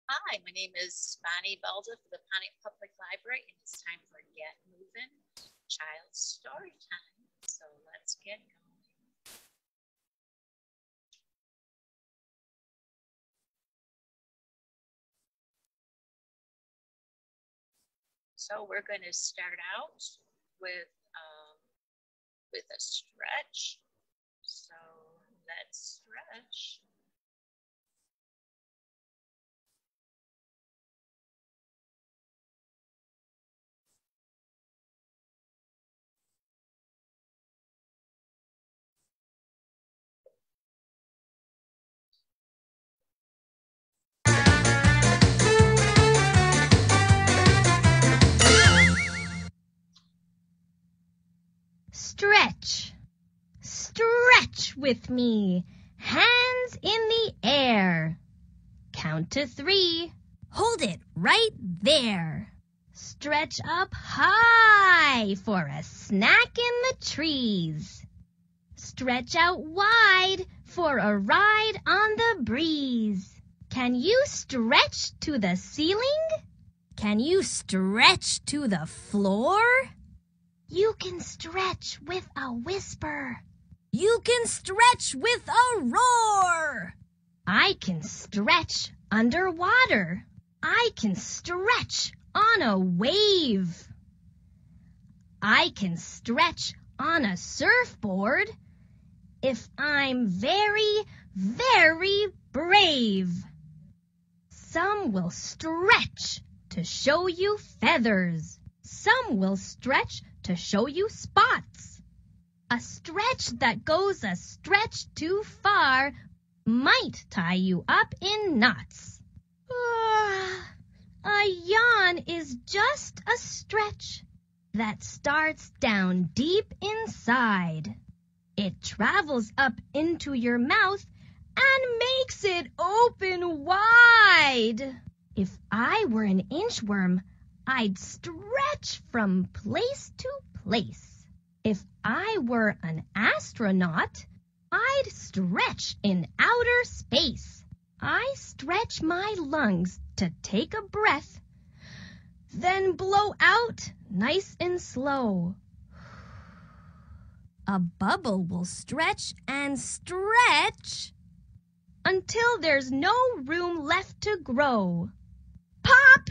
Hi, my name is Bonnie Belda for the Pontiac Public Library, and it's time for Get Moving Child Story Time. So let's get going. So we're going to start out with a stretch. So let's stretch. Stretch. Stretch with me. Hands in the air. Count to 3. Hold it right there. Stretch up high for a snack in the trees. Stretch out wide for a ride on the breeze. Can you stretch to the ceiling? Can you stretch to the floor? You can stretch with a whisper. You can stretch with a roar. I can stretch underwater. I can stretch on a wave. I can stretch on a surfboard if I'm very, very brave. Some will stretch to show you feathers. Some will stretch to show you spots. A stretch that goes a stretch too far might tie you up in knots. A yawn is just a stretch that starts down deep inside. It travels up into your mouth and makes it open wide. If I were an inchworm, I'd stretch from place to place. If I were an astronaut, I'd stretch in outer space. I stretch my lungs to take a breath, then blow out nice and slow. A bubble will stretch and stretch until there's no room left to grow. Pop!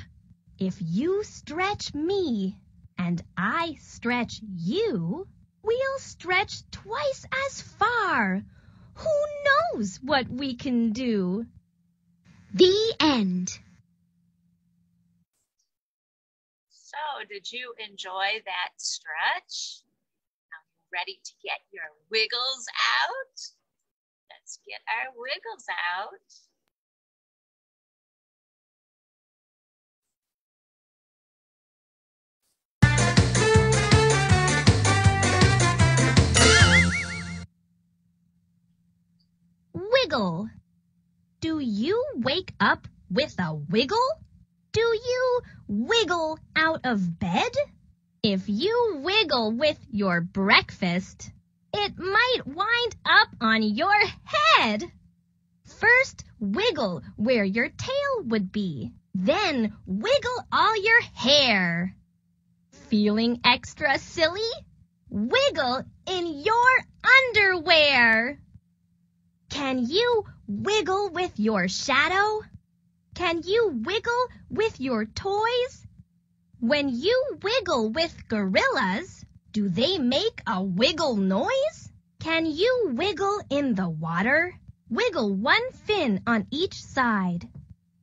If you stretch me and I stretch you, we'll stretch twice as far. Who knows what we can do? The end. So did you enjoy that stretch? Are you ready to get your wiggles out? Let's get our wiggles out. Wiggle. Do you wake up with a wiggle? Do you wiggle out of bed? If you wiggle with your breakfast, it might wind up on your head. First, wiggle where your tail would be. Then wiggle all your hair. Feeling extra silly? Wiggle in your underwear. Can you wiggle with your shadow? Can you wiggle with your toys? When you wiggle with gorillas, do they make a wiggle noise? Can you wiggle in the water? Wiggle one fin on each side.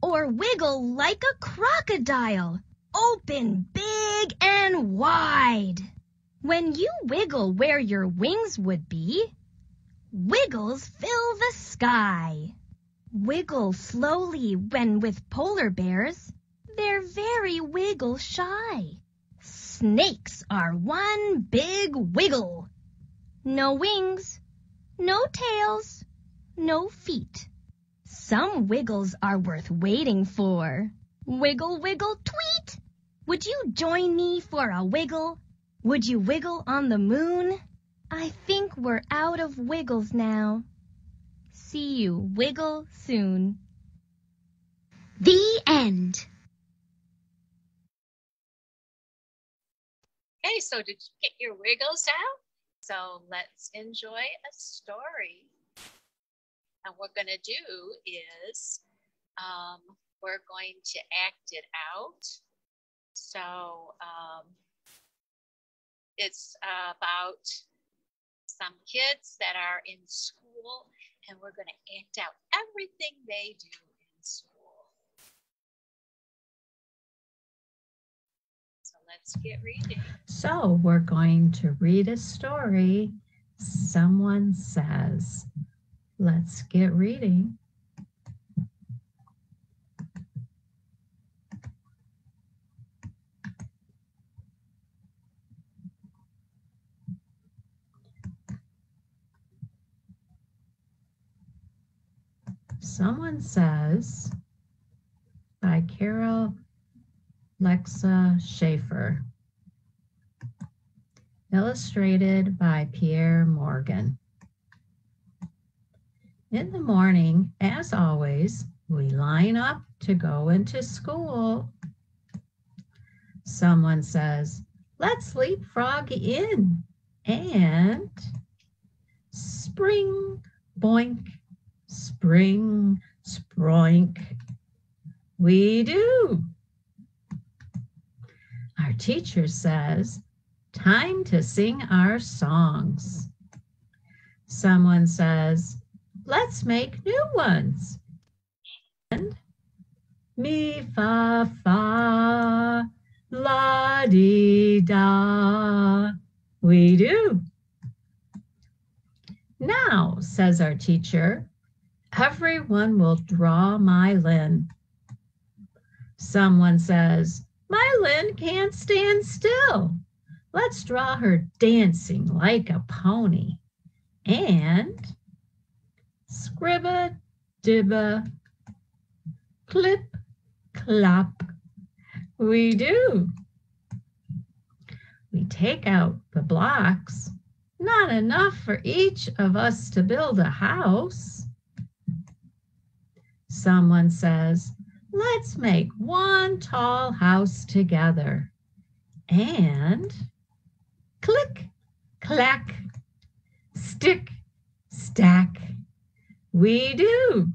Or wiggle like a crocodile, open big and wide. When you wiggle where your wings would be, wiggles fill the sky. Wiggle slowly when with polar bears. They're very wiggle shy. Snakes are one big wiggle. No wings, no tails, no feet. Some wiggles are worth waiting for. Wiggle, wiggle, tweet! Would you join me for a wiggle? Would you wiggle on the moon? I think we're out of wiggles now. See you wiggle soon. The end. Okay, so did you get your wiggles out? So let's enjoy a story. And what we're going to do is we're going to act it out. So it's about some kids that are in school, and we're going to act out everything they do in school. So let's get reading. So we're going to read a story. Someone says, let's get reading. Someone Says by Carol Lexa Schaefer. Illustrated by Pierre Morgan. In the morning, as always, we line up to go into school. Someone says, let's leapfrog in, and spring, boink, spring, sproink. We do. Our teacher says, time to sing our songs. Someone says, let's make new ones. And mi, fa, fa, la, di, da. We do. Now, says our teacher, everyone will draw my Lynn. Someone says, my Lynn can't stand still. Let's draw her dancing like a pony. And scribba, dibba, clip, clop. We do. We take out the blocks. Not enough for each of us to build a house. Someone says, let's make one tall house together. And click, clack, stick, stack. We do.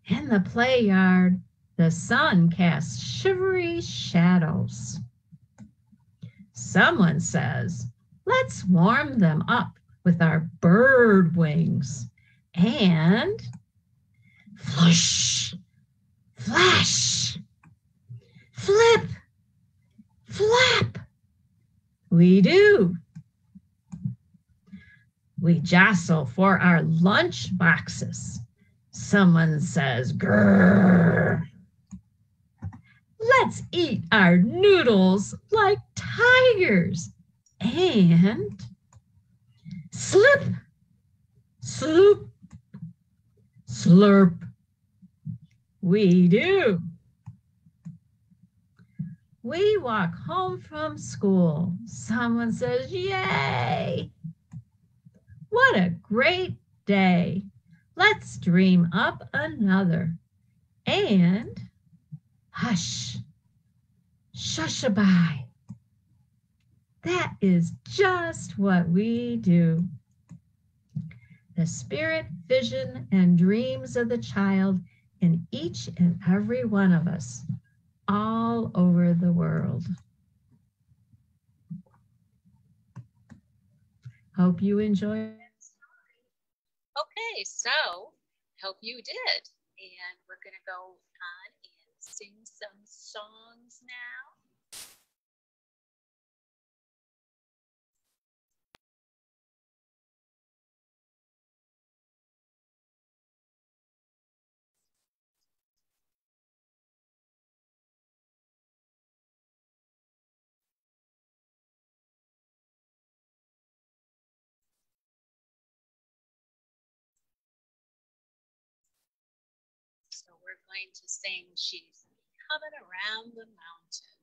In the play yard, the sun casts shivery shadows. Someone says, let's warm them up with our bird wings. And flush, flash, flip, flap. We do. We jostle for our lunch boxes. Someone says, grrr. Let's eat our noodles like tigers. And slip, sloop, slurp. We do. We walk home from school. Someone says, yay! What a great day. Let's dream up another. And hush, shushaby. That is just what we do. The spirit, vision, and dreams of the child in each and every one of us, all over the world. Hope you enjoyed. Okay, so hope you did. And we're going to go on and sing some songs now. So we're going to sing She's Coming Around the Mountain.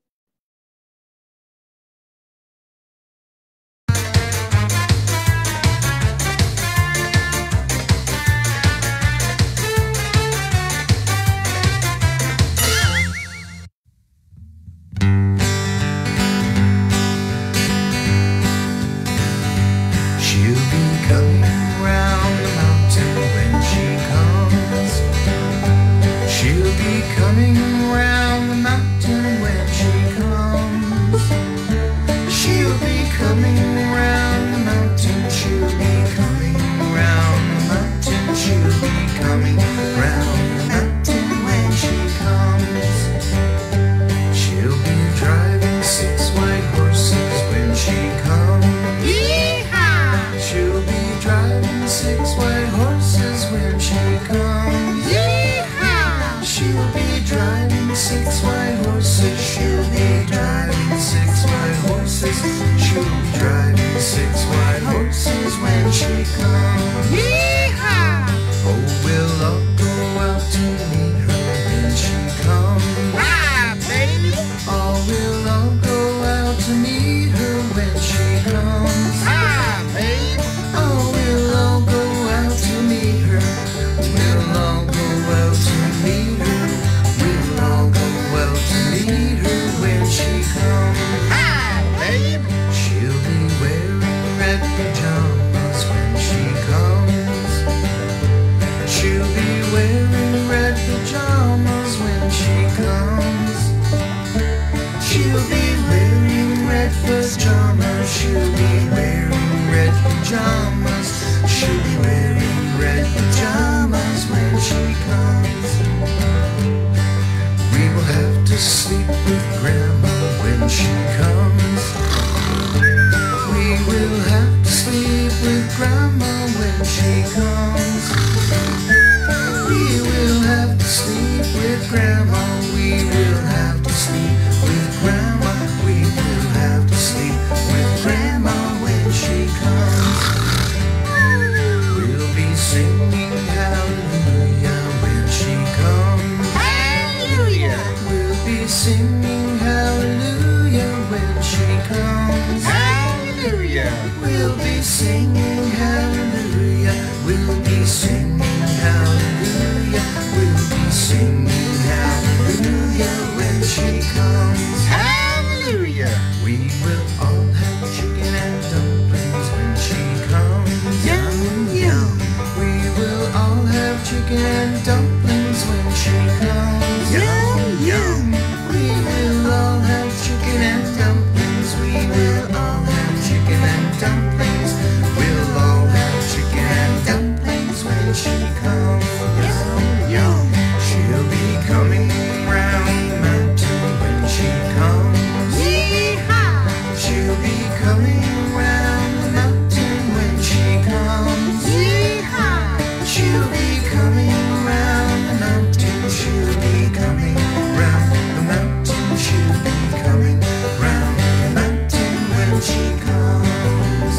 singing hallelujah. We'll be singing hallelujah. We'll be singing hallelujah when she comes. Hallelujah. We will all have chicken and dumplings when she comes. Yum, yum. We will all have chicken and dumplings when she comes. Yum, yum. We will all have chicken and dumplings. We will all have chicken and dumplings. We'll all have chicken and dumplings when she comes. Yum, yum. She'll be coming round the mountain when she comes. Yee-haw! She'll be coming round the mountain when she comes. Yee-haw! She'll be coming round the mountain. She'll be coming round the mountain. She'll be coming round the mountain when she comes.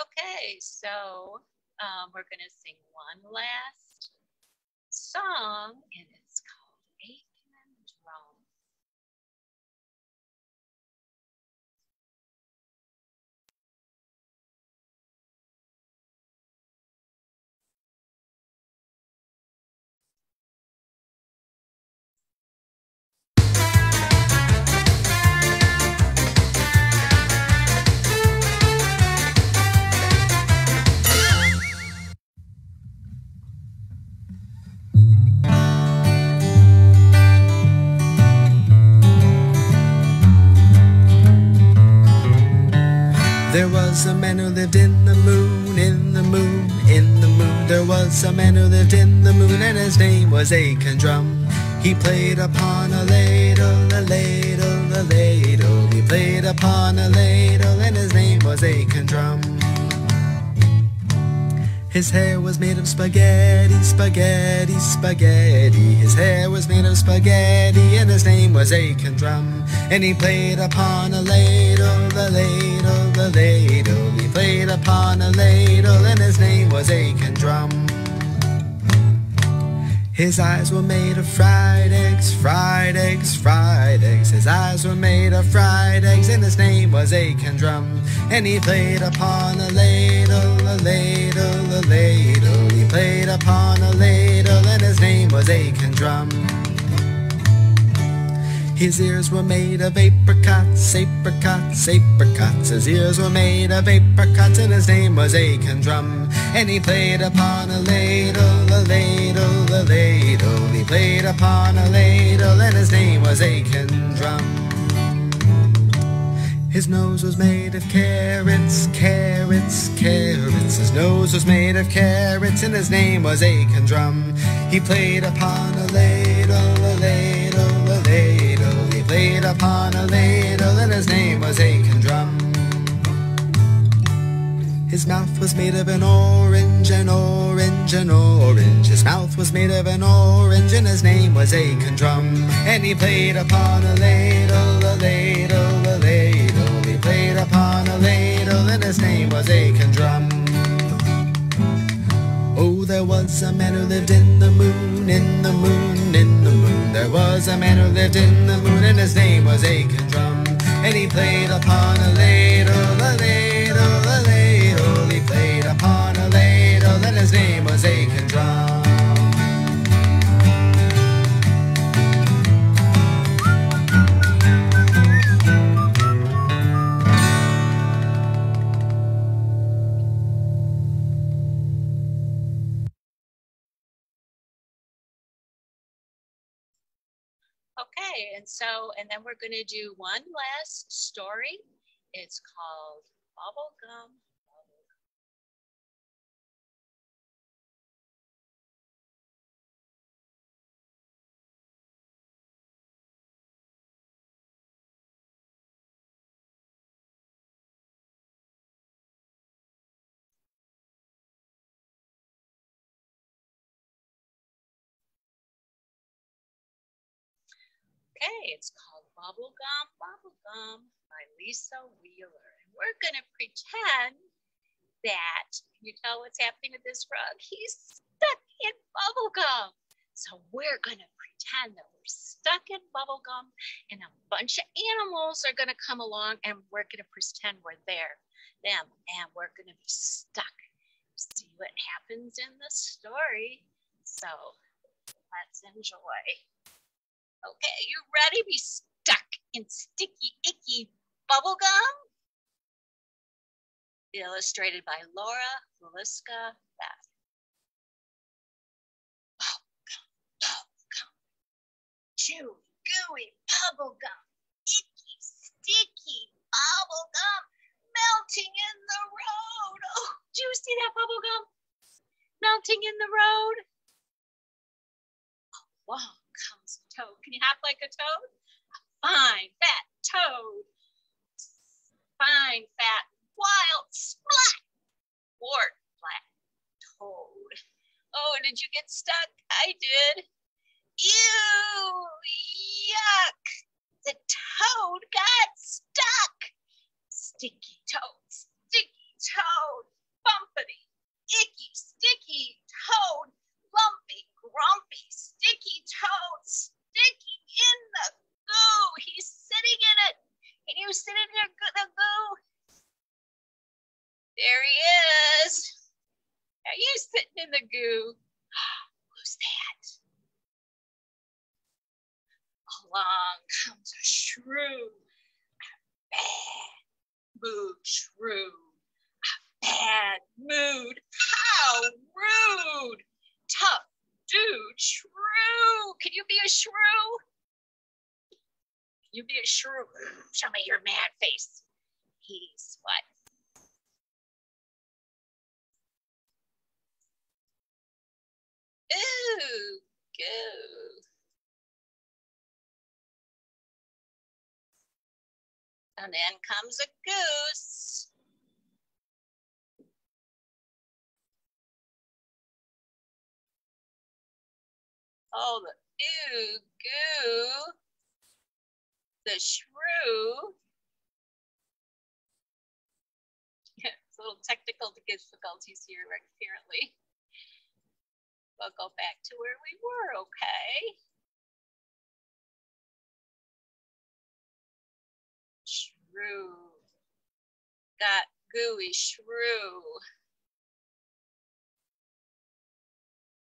Okay, so we're going to sing one last song, and it's called Aiken Drum. There was a man who lived in the moon, in the moon, in the moon. There was a man who lived in the moon, and his name was Aiken Drum. He played upon a ladle, a ladle, a ladle. He played upon a ladle, and his name was Aiken Drum. His hair was made of spaghetti, spaghetti, spaghetti. His hair was made of spaghetti, and his name was Aiken Drum. And he played upon a ladle, a ladle, a ladle. He played upon a ladle, and his name was Aiken Drum. His eyes were made of fried eggs, fried eggs, fried eggs. His eyes were made of fried eggs, and his name was Aiken Drum. And he played upon a ladle, a ladle, a ladle. He played upon a ladle, and his name was Aiken Drum. His ears were made of apricots, apricots, apricots. His ears were made of apricots, and his name was Aiken Drum. And he played upon a ladle, a ladle, a ladle. He played upon a ladle, and his name was Aiken Drum. His nose was made of carrots, carrots, carrots. His nose was made of carrots, and his name was Aiken Drum. He played upon a ladle, a ladle, a ladle. He played upon a ladle, and his name was Aiken Drum. His mouth was made of an orange, an orange, an orange. His mouth was made of an orange, and his name was Aiken Drum. And he played upon a ladle, a ladle, a ladle. He played upon a ladle, and his name was Aiken Drum. Oh, there was a man who lived in the moon, in the moon, in the moon. There was a man who lived in the moon, and his name was Aiken Drum. And he played upon a ladle, a ladle, a ladle. He played upon a ladle, and his name was Aiken Drum. Okay, and then we're going to do one last story. It's called Bubblegum. Okay, it's called Bubblegum, Bubblegum by Lisa Wheeler. And we're going to pretend that, can you tell what's happening with this frog? He's stuck in bubblegum. So we're going to pretend that we're stuck in bubble gum, and a bunch of animals are going to come along, and we're going to pretend we're them, and we're going to be stuck. See what happens in the story. So let's enjoy. Okay, you ready? Be stuck in sticky, icky bubble gum? Illustrated by Laura Veliska Beth. Chewy, gooey bubble gum, icky, sticky bubble gum, melting in the road. Oh, do you see that bubble gum melting in the road? Along comes a toad. Can you hop like a toad? A fine, fat toad. Fine, fat, wild, splat, wart, flat toad. Oh, did you get stuck? I did. Ew, yuck. The toad got stuck. Sticky toad, bumpity, icky, sticky toad, lumpy, grumpy, sticky toad, sticking in the goo. He's sitting in it. Can you sit in the goo? There he is. Are you sitting in the goo? Who's that? Along comes a shrew, a bad mood shrew, a bad mood. How rude! Tough dude, shrew. Can you be a shrew? Can you be a shrew? Show me your mad face. He's what? Ooh, goo. And then comes a goose. Oh, the goo. The shrew. Yeah, it's a little technical difficulties here, apparently. We'll go back to where we were, okay? Shrew. Got gooey shrew.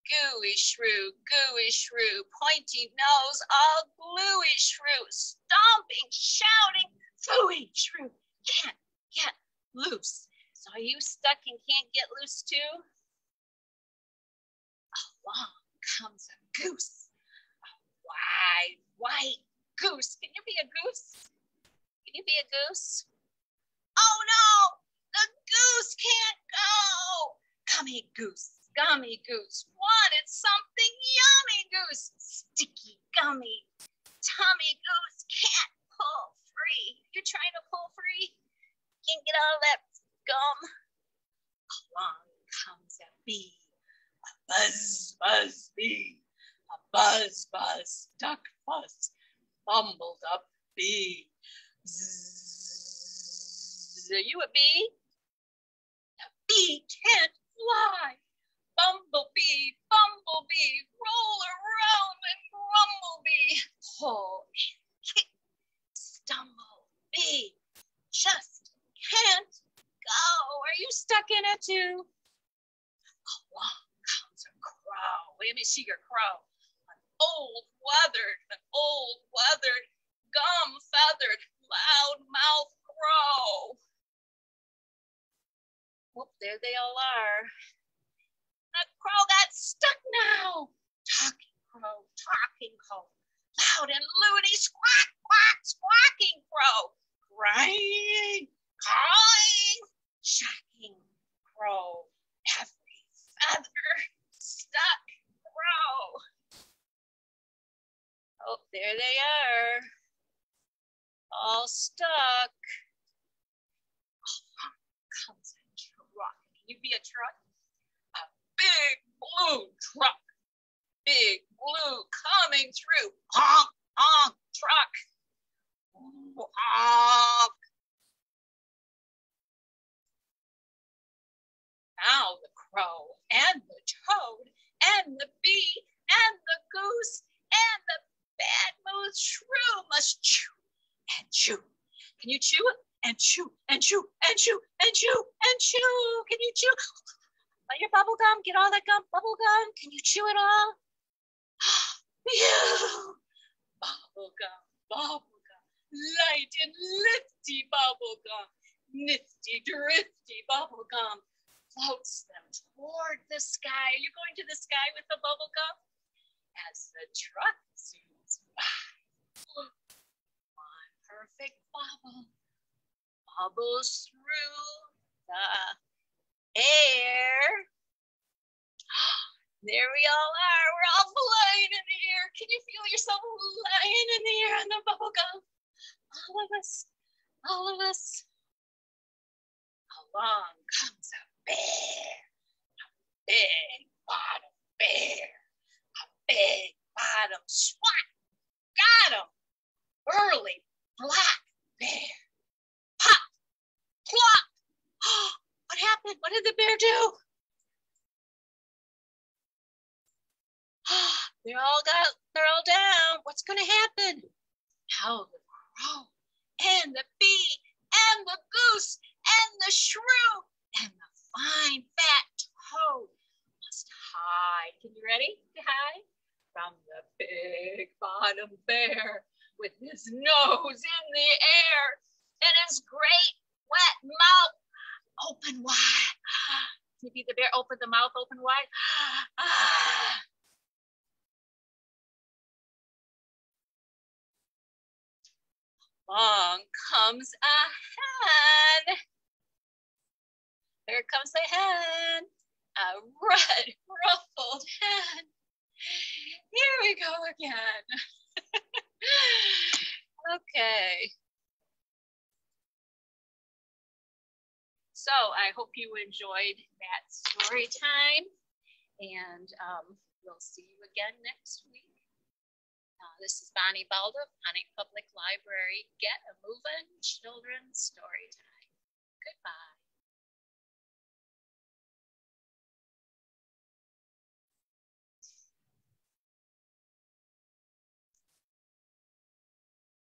Gooey shrew, pointy nose, all gluey shrew, stomping, shouting, fooey shrew, can't get loose. So are you stuck and can't get loose too? Along comes a goose, a wide, white goose. Can you be a goose? Can you be a goose? Oh no, the goose can't go. Gummy goose, wanted something yummy goose. Sticky, gummy, tummy goose can't pull free. You're trying to pull free? Can't get all that gum. Along comes a bee, a buzz, buzz bee, a buzz, buzz, duck fuzz, bumbled up bee. Zzz. Are you a bee? A bee can't fly. Bumblebee, roll around and grumblebee. Pull and kick, stumble, bee, just can't go. Are you stuck in it too? Along comes a crow. Let me see your crow. An old weathered, gum-feathered, loud-mouthed crow. Whoop, there they all are. The crow got stuck now. Talking crow, loud and loony, squawk, quack, squawking crow. Crying, cawing, shocking crow. Every feather stuck crow. Oh, there they are. All stuck. Along comes a truck. Can you be a truck? A big blue truck. Big blue coming through. Honk, honk, truck. Honk. Now the crow and the toad and the bee and the must chew and chew. Can you chew and chew and chew and chew and chew and chew? Can you chew? Let your bubble gum, get all that gum, bubble gum. Can you chew it all? Yeah. Bubble gum, light and lifty bubble gum, nifty, drifty bubble gum floats them toward the sky. Are you going to the sky with the bubble gum? As the truck zooms by, one perfect bubble bubbles through the air. There we all are. We're all flying in the air. Can you feel yourself flying in the air on the bubble gum? All of us, all of us. Along comes a bear, a big bottom bear, a big bottom swat. Got him. Burly black bear. Pop, plop. What happened? What did the bear do? They're all down. What's going to happen? Now the crow and the bee and the goose and the shrew and the fine fat toad must hide. Can you ready to hide? From the big bottom bear with his nose in the air and his great wet mouth open wide. Maybe the bear opened the mouth open wide. Along comes a hen. There comes a hen, a red ruffled hen. Here we go again. Okay. So I hope you enjoyed that story time, and we'll see you again next week. This is Bonnie Balda of Pontiac Public Library. Get a Movin' Children's Story Time. Goodbye.